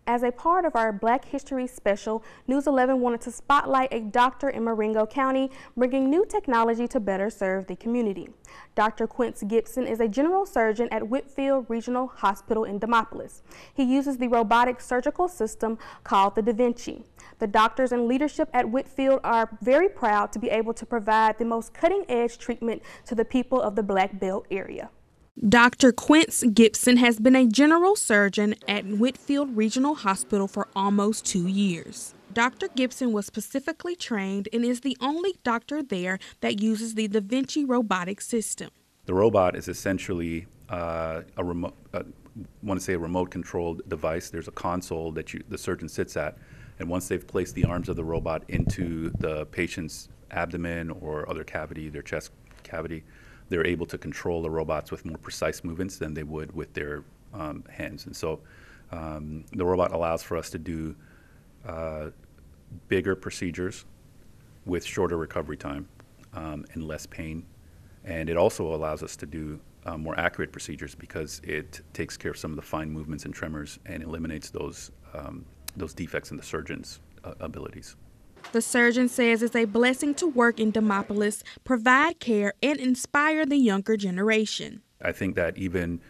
As a part of our Black History special, News 11 wanted to spotlight a doctor in Marengo County, bringing new technology to better serve the community. Dr. Quince Gibson is a general surgeon at Whitfield Regional Hospital in Demopolis. He uses the robotic surgical system called the Da Vinci. The doctors and leadership at Whitfield are very proud to be able to provide the most cutting-edge treatment to the people of the Black Belt area. Dr. Quince Gibson has been a general surgeon at Whitfield Regional Hospital for almost 2 years. Dr. Gibson was specifically trained and is the only doctor there that uses the Da Vinci robotic system. The robot is essentially a remote-controlled device. There's a console that the surgeon sits at, and once they've placed the arms of the robot into the patient's abdomen or other cavity, their chest cavity, they're able to control the robots with more precise movements than they would with their hands. And so the robot allows for us to do bigger procedures with shorter recovery time and less pain. And it also allows us to do more accurate procedures because it takes care of some of the fine movements and tremors and eliminates those defects in the surgeon's abilities. The surgeon says it's a blessing to work in Demopolis, provide care, and inspire the younger generation. I think that even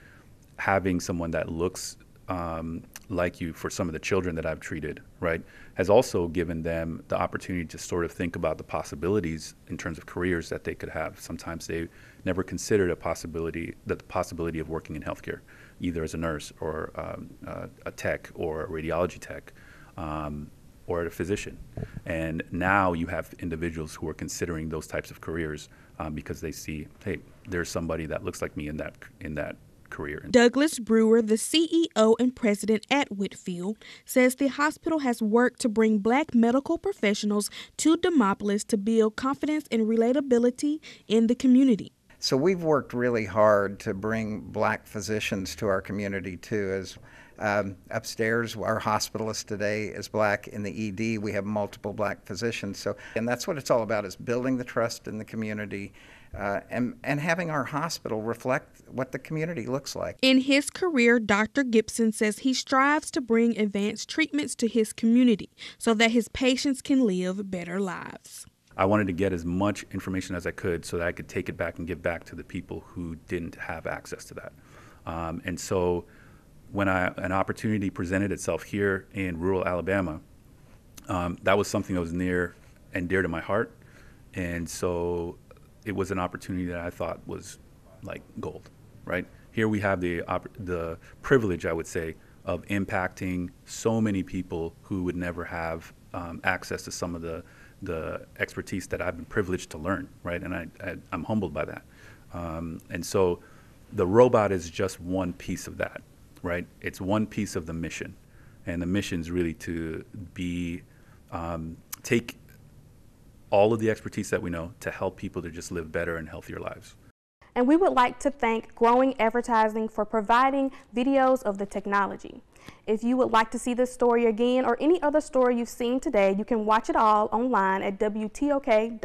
having someone that looks like you for some of the children that I've treated, right, has also given them the opportunity to sort of think about the possibilities in terms of careers that they could have. Sometimes they never considered the possibility of working in healthcare, either as a nurse or a tech or a radiology tech. Or a physician. And now you have individuals who are considering those types of careers because they see, hey, there's somebody that looks like me in that career. Douglas Brewer, the CEO and president at Whitfield, says the hospital has worked to bring Black medical professionals to Demopolis to build confidence and relatability in the community. So we've worked really hard to bring Black physicians to our community too. As upstairs, our hospitalist today is Black. In the ED, we have multiple Black physicians. And that's what it's all about, is building the trust in the community and having our hospital reflect what the community looks like. In his career, Dr. Gibson says he strives to bring advanced treatments to his community so that his patients can live better lives. I wanted to get as much information as I could so that I could take it back and give back to the people who didn't have access to that. And so when an opportunity presented itself here in rural Alabama, that was something that was near and dear to my heart. And so it was an opportunity that I thought was like gold, right? Here we have the privilege, I would say, of impacting so many people who would never have access to some of the expertise that I've been privileged to learn, right? And I'm humbled by that. And so the robot is just one piece of that, right? It's one piece of the mission. And the mission is really to take all of the expertise that we know to help people to just live better and healthier lives. And we would like to thank Growing Advertising for providing videos of the technology. If you would like to see this story again or any other story you've seen today, you can watch it all online at WTOK.com.